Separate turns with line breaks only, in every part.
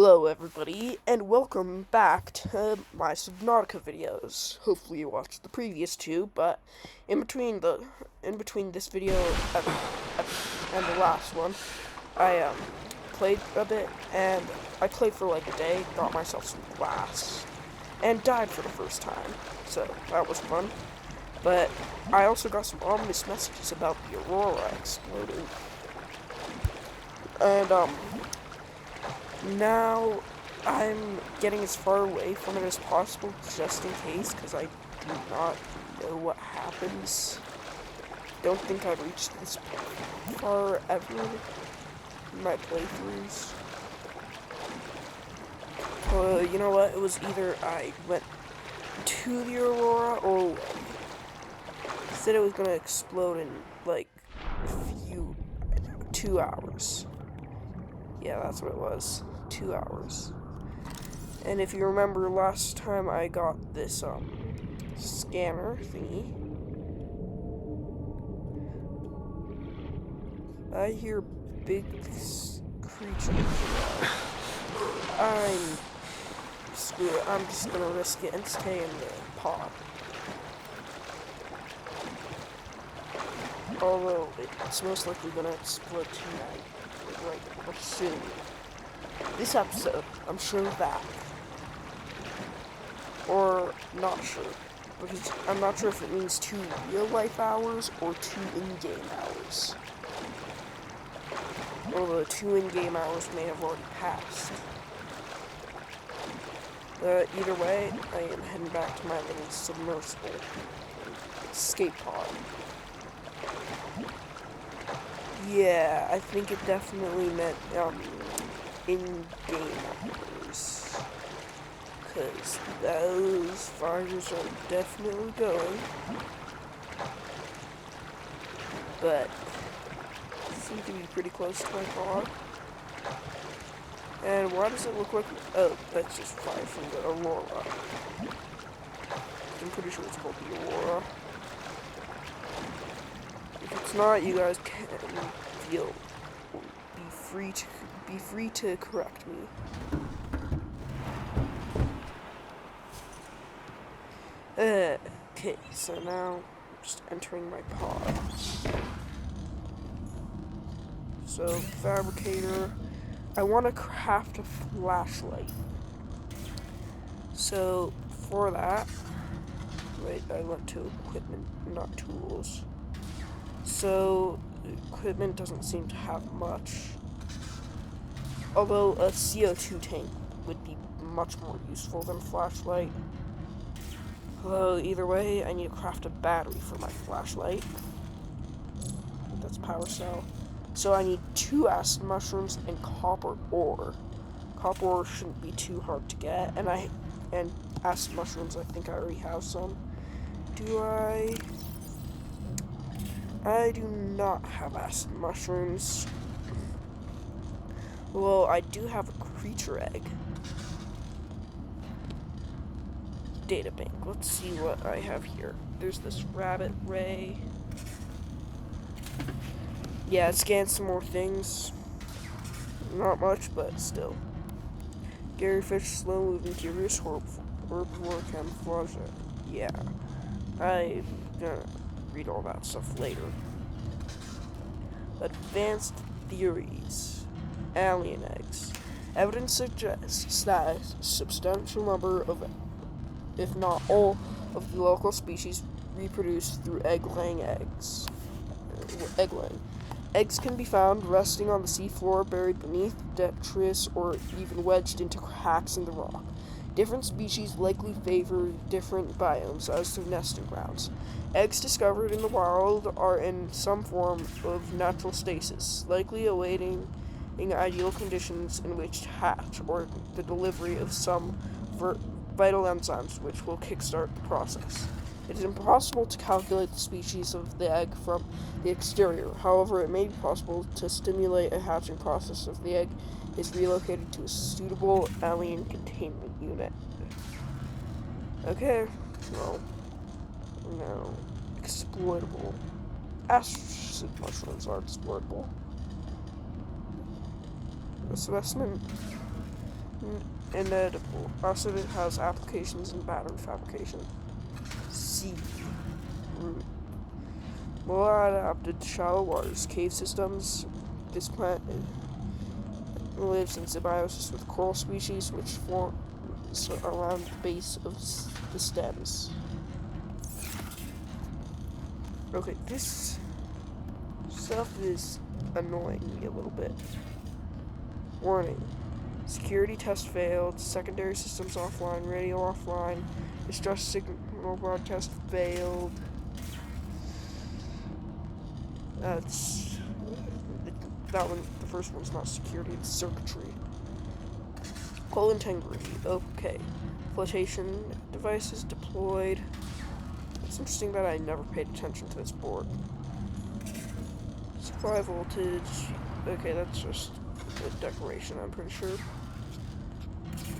Hello everybody, and welcome back to my Subnautica videos. Hopefully you watched the previous two, but in between this video and the last one, I played a bit, and I played for like a day, got myself some glass, and died for the first time, so that was fun. But I also got some ominous messages about the aurora exploding, and now I'm getting as far away from it as possible, just in case, because I do not know what happens. Don't think I've reached this far ever in my playthroughs. You know what? It was either I went to the aurora or away. It said it was gonna explode in like 2 hours. Yeah, that's what it was. 2 hours. And if you remember last time I got this scanner thingy, I hear big creatures. Screw it, I'm just gonna risk it and stay in the pod. Although it's most likely gonna explode tonight. Like, soon. This episode, I'm sure of that. Or not sure. Because I'm not sure if it means 2 real-life hours or 2 in-game hours. Although 2 in-game hours may have already passed. Either way, I am heading back to my little submersible escape pod. Yeah, I think it definitely meant, in-game hours. Because those fires are definitely going. But, seem to be pretty close to my pod. And why does it look like, oh, that's just fire from the aurora. I'm pretty sure it's called the aurora. If it's not, you guys can be free to correct me. Okay, so now I'm just entering my pod. So fabricator, I want to craft a flashlight. So for that, wait, I went to equipment, not tools. So, equipment doesn't seem to have much. Although a CO2 tank would be much more useful than a flashlight. Although, either way, I need to craft a battery for my flashlight. That's power cell. So I need 2 acid mushrooms and copper ore. Copper ore shouldn't be too hard to get. And acid mushrooms, I think I already have some. Do I? I do not have acid mushrooms. Well, I do have a creature egg. Data bank. Let's see what I have here. There's this rabbit ray. Yeah, it scans some more things. Not much, but still. Garyfish, slow moving, curious, herbivore, camouflage. Yeah. I'm gonna read all that stuff later. Advanced theories. Alien eggs. Evidence suggests that a substantial number of, if not all, of the local species reproduce through egg-laying. Eggs can be found resting on the seafloor, buried beneath detritus, or even wedged into cracks in the rock. Different species likely favor different biomes as their nesting grounds. Eggs discovered in the wild are in some form of natural stasis, likely awaiting ideal conditions in which to hatch, or the delivery of some vital enzymes which will kickstart the process. It is impossible to calculate the species of the egg from the exterior. However, it may be possible to stimulate a hatching process if the egg is relocated to a suitable alien containment unit. Okay, well, no. Exploitable. Acid mushrooms are exploitable. A specimen Inedible. Also, it has applications in battery fabrication. Sea root. Well adapted to shallow waters, cave systems. This plant lives in symbiosis with coral species, which forms around the base of the stems. Okay, this stuff is annoying me a little bit. Warning. Security test failed. Secondary systems offline. Radio offline. Distress signal broadcast failed. That's... that one, the first one's not security, it's circuitry. Coal integrity. Okay. Flotation devices deployed. It's interesting that I never paid attention to this board. Supply voltage. Okay, that's just a decoration, I'm pretty sure.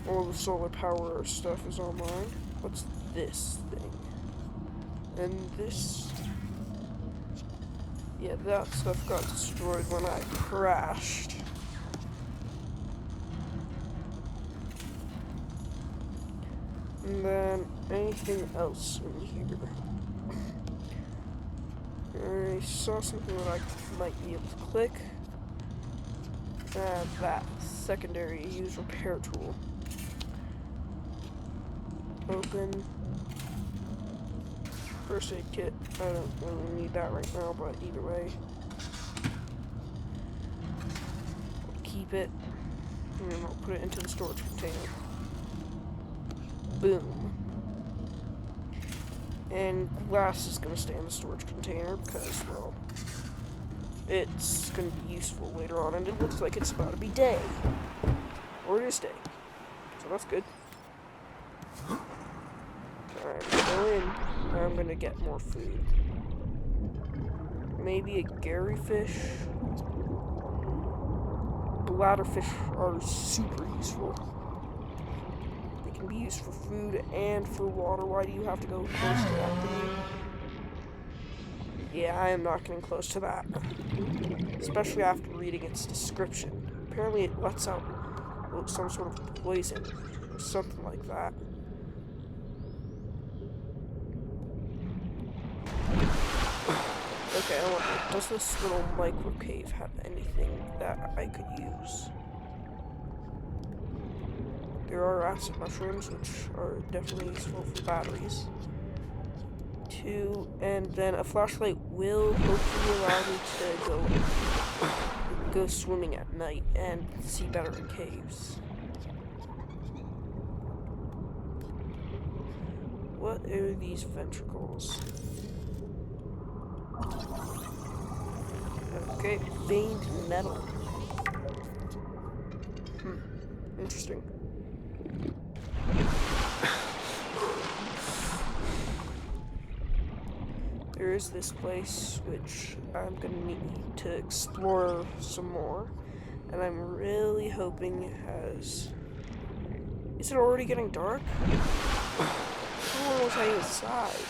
All the solar power stuff is online. What's this thing? And this... yeah, that stuff got destroyed when I crashed. And then anything else in here? I saw something that I might be able to click. That secondary use repair tool. Open. First aid kit. I don't really need that right now, but either way. I'll keep it. And then I'll put it into the storage container. Boom. And glass is going to stay in the storage container because, well, it's going to be useful later on, and it looks like it's about to be day. Or it is day. So that's good. Alright, go in. I'm going to get more food. Maybe a Garyfish. Bladderfish are super useful. Can be used for food and for water. Why do you have to go close to that thing? Yeah, I am not getting close to that. Especially after reading its description. Apparently it lets out some sort of poison. Or something like that. Okay, I wonder, does this little micro cave have anything that I could use? There are acid mushrooms, which are definitely useful for batteries. 2, and then a flashlight will hopefully allow me to go swimming at night and see better in caves. What are these ventricles? Okay, veined metal. Interesting. There is this place which I'm gonna need to explore some more, and I'm really hoping it has... Is it already getting dark? How long was I inside?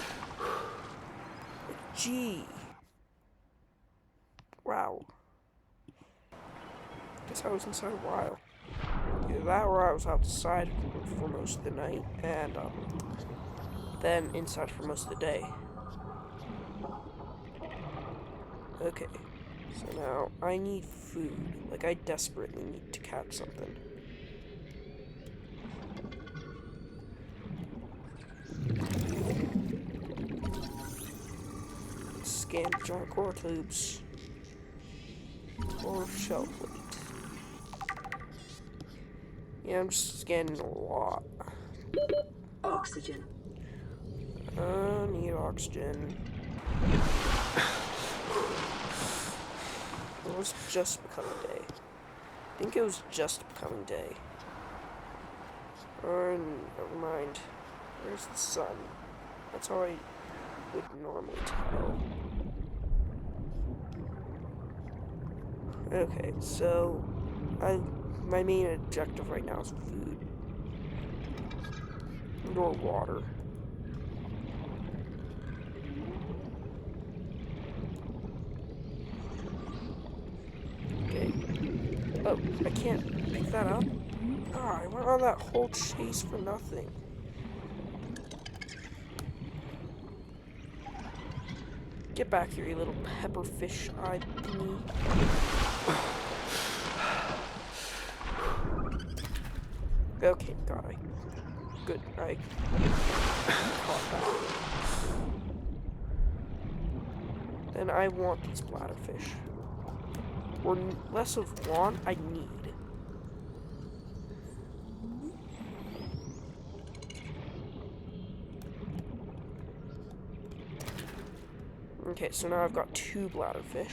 Gee. Wow. Guess I was inside a while. Either that or I was outside for most of the night, and then inside for most of the day. Okay, so now I need food. Like, I desperately need to catch something. Let's scan the giant core tubes. Or shell plate. Yeah, I'm just scanning a lot.
Oxygen.
Need oxygen. It was just becoming day. I think it was just becoming day. Or, never mind. Where's the sun? That's how I would normally tell. Okay, so my main objective right now is food. Or water. Okay. Oh, I can't pick that up? God, I went on that whole chase for nothing. Get back here, you little pepperfish-eyed thingy. Okay, got it. Good, I caught that. Then I want these bladderfish. Or less of want, I need. Okay, so now I've got 2 bladderfish.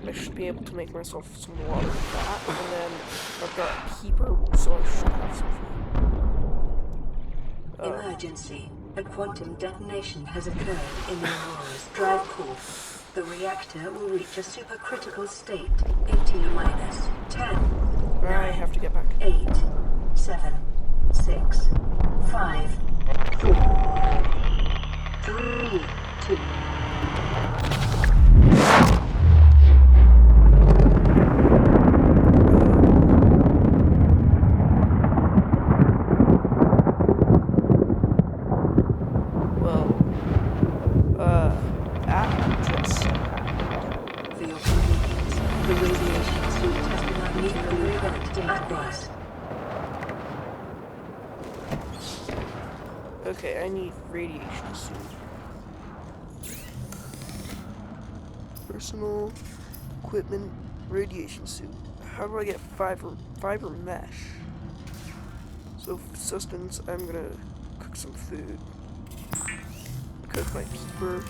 I should be able to make myself some water with that. And then I've got a keeper, so I should have some food.
Emergency. A quantum detonation has occurred in the aurora's drive core. The reactor will reach a supercritical state in T-minus 10.
I have to get back.
8, 7, 6, 5, 4, 3, 2.
That just
For your convenience, the radiation suit has been unequally revoked database.
Okay, I need radiation suit. Personal equipment radiation suit. How do I get fiber mesh? So for sustenance, I'm gonna cook some food. Cook my peeper.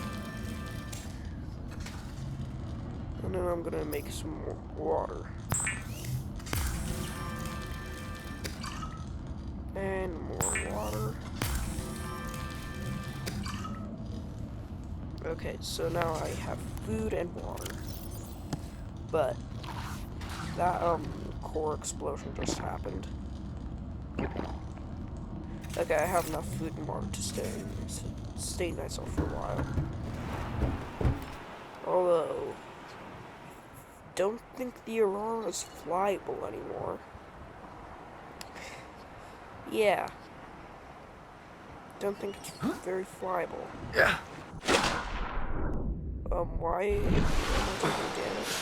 And then I'm gonna make some more water. And more water. Okay, so now I have food and water. But that core explosion just happened. Okay, I have enough food and water to stay myself for a while. Although, don't think the aurora is flyable anymore. Yeah. Don't think it's very flyable.
Yeah.
Why am I taking damage?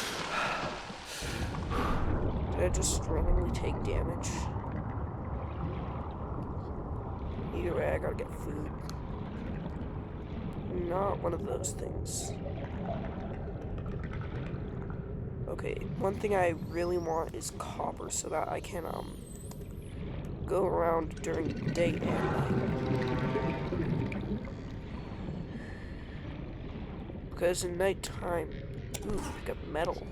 Did I just randomly take damage? Either way, I gotta get food. Not one of those things. Okay, one thing I really want is copper so that I can, go around during the day and night. Because in nighttime, ooh, pick up metal.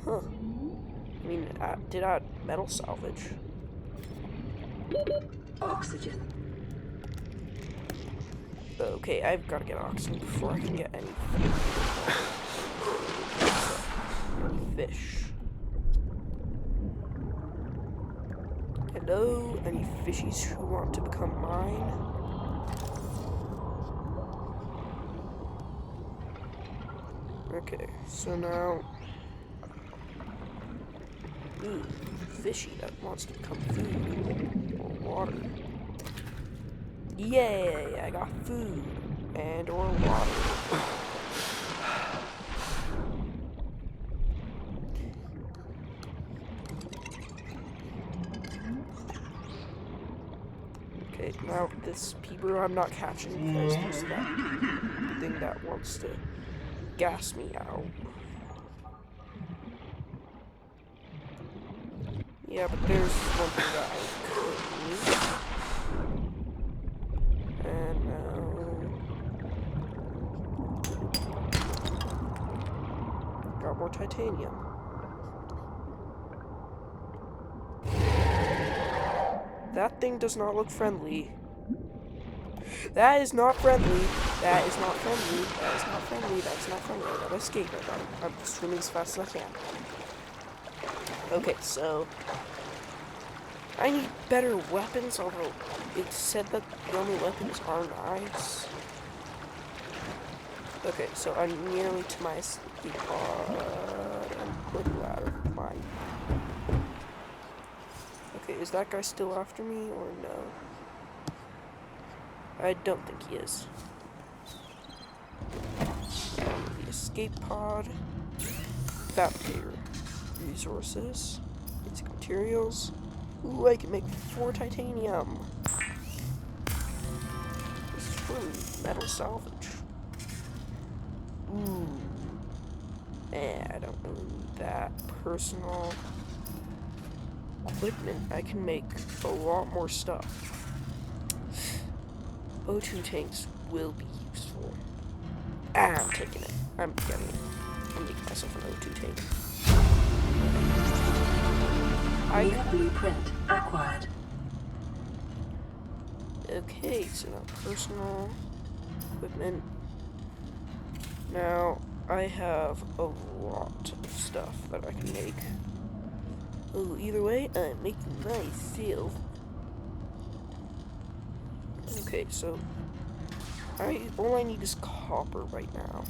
Huh. I mean, did add metal salvage.
Oxygen.
Okay, I've got to get oxygen before I can get any fish. Hello, any fishies who want to become mine? Okay, so now... Ooh, fishy that wants to become food or water. Yay, I got food and or water. Okay, now this peeper I'm not catching because there's that thing that wants to gas me out. Yeah, but there's one thing that I could use. And now... got more titanium. That thing does not look friendly. That is not friendly. That is not friendly. That is not friendly. That is not friendly. I gotta escape. I'm swimming as fast as I can. Okay, so... I need better weapons, although it said that the only weapons are knives. Okay, so I'm nearly to my escape pod and quick ladder climb. Okay, is that guy still after me or no? I don't think he is. The escape pod. Fabricator. Resources. Basic materials. Ooh, I can make 4 titanium. This is for metal salvage. Ooh. I don't really need that. Personal equipment. I can make a lot more stuff. O2 tanks will be useful. I'm taking it. I'm getting it. I'm making myself an O2 tank.
New blueprint acquired.
Okay, so now personal equipment. Now I have a lot of stuff that I can make. Oh, either way, I'm making myself. Okay, so all I need is copper right now.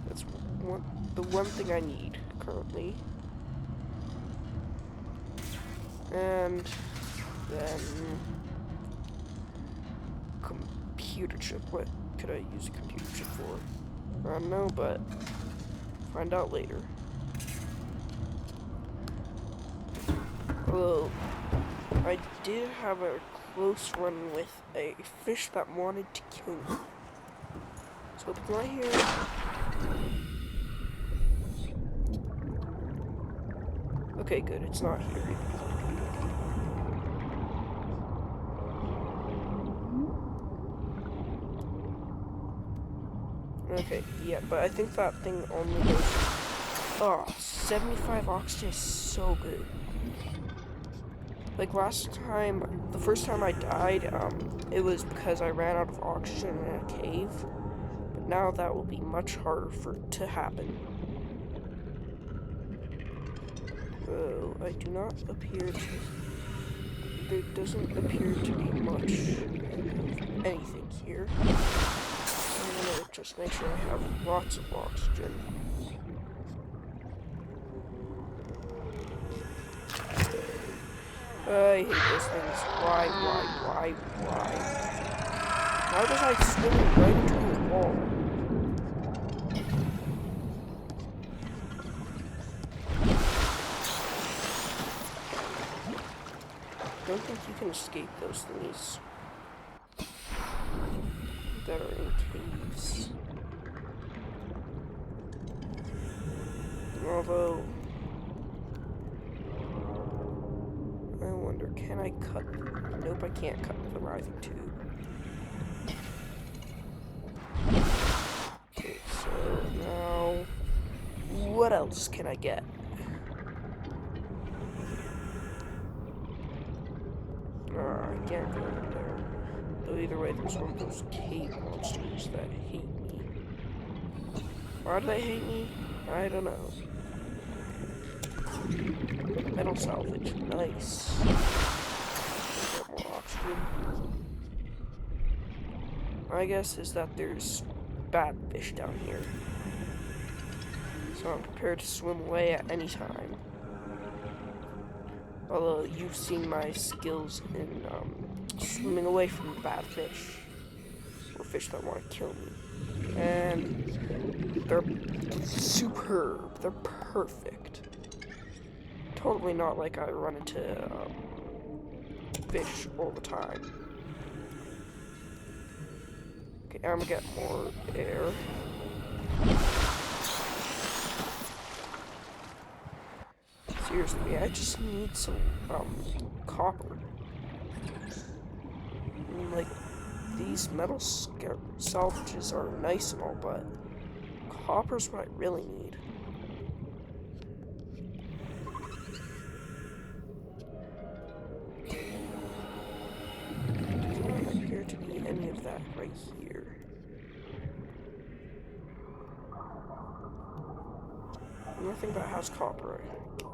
That's the one thing I need currently. And then computer chip. What could I use a computer chip for? I don't know, but find out later. Although I did have a close run with a fish that wanted to kill me. So it's right here. Okay, good. It's not here. Okay, yeah, but I think that thing only goes... Oh, 75 oxygen is so good. Like last time, the first time I died, it was because I ran out of oxygen in a cave. But now that will be much harder to happen. Oh, I do not appear to... There doesn't appear to be much anything here. I'm gonna just make sure I have lots of oxygen. I hate those things. Why? Why was I swimming right into a wall? I don't think you can escape those things that are in caves. Although, I wonder, can I cut? Nope, I can't cut the rising tube. Okay, so now, what else can I get? I can't go over there. Though either way, there's one of those cave monsters that hate me. Why do they hate me? I don't know. Metal salvage, nice. Get more oxygen. My guess is that there's bad fish down here. So I'm prepared to swim away at any time. Although you've seen my skills in swimming away from bad fish. Or fish that want to kill me. And they're superb. They're perfect. Totally not like I run into fish all the time. Okay, I'm gonna get more air. Seriously, I just need some copper. I mean, like, these metal salvages are nice and all, but copper's what I really need. Doesn't appear to be any of that right here. Nothing that has copper, I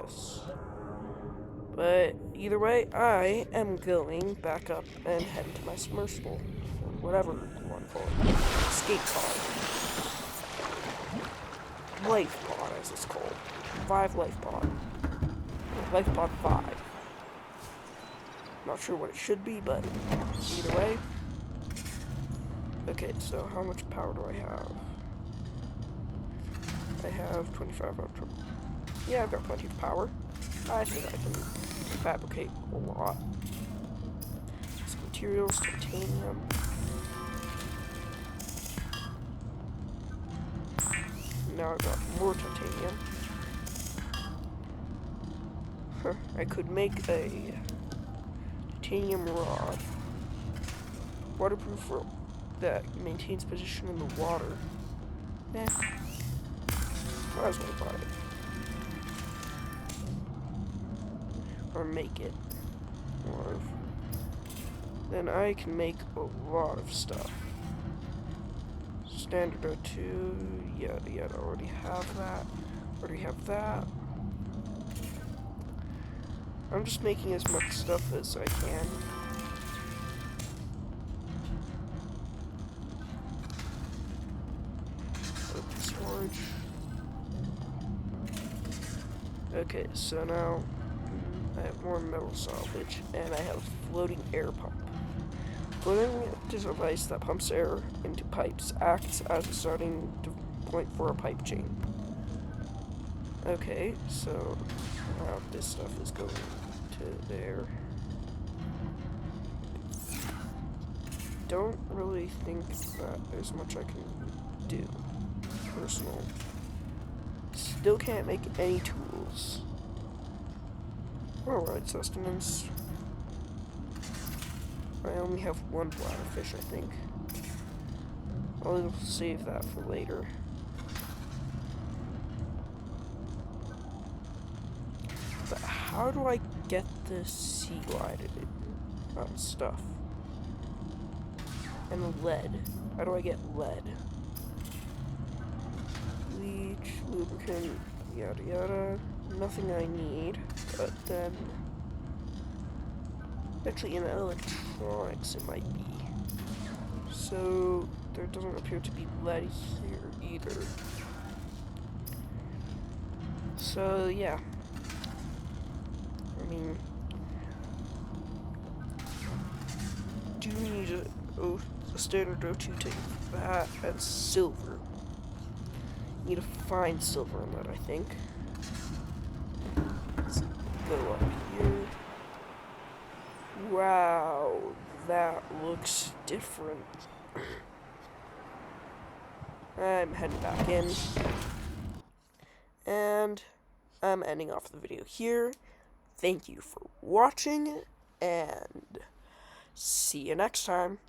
guess. But either way, I am going back up and head into my submersible. Or whatever you want to call it. Escape pod. Life pod, as it's called. 5 life pod. life pod 5. Not sure what it should be, but either way. Okay, so how much power do I have? I have 25 of trouble. Yeah, I've got plenty of power. I think I can fabricate a lot. Some materials, titanium. Now I've got more titanium. Huh, I could make a titanium rod. Waterproof rope that maintains position in the water. Eh. Might as well buy it. Or make it. Or then I can make a lot of stuff. Standard O2, yada yada, already have that. Already have that. I'm just making as much stuff as I can. Open storage. Okay, so now I have more metal salvage, and I have a floating air pump. Floating device that pumps air into pipes acts as a starting point for a pipe chain. Okay, so now this stuff is going to there. Don't really think that there's much I can do. Personal. Still can't make any tools. Alright, sustenance. I only have one bladderfish, I think. I'll save that for later. But how do I get the sea glided stuff? And lead. How do I get lead? Leech, lubricant, yada yada. Nothing I need, but then actually in electronics it might be. So there doesn't appear to be lead here either. So yeah. I mean, do need a standard O2 tank for that and silver. Need to find silver and lead, I think. Let's go up here. Wow, that looks different. I'm heading back in. And I'm ending off the video here. Thank you for watching, and see you next time.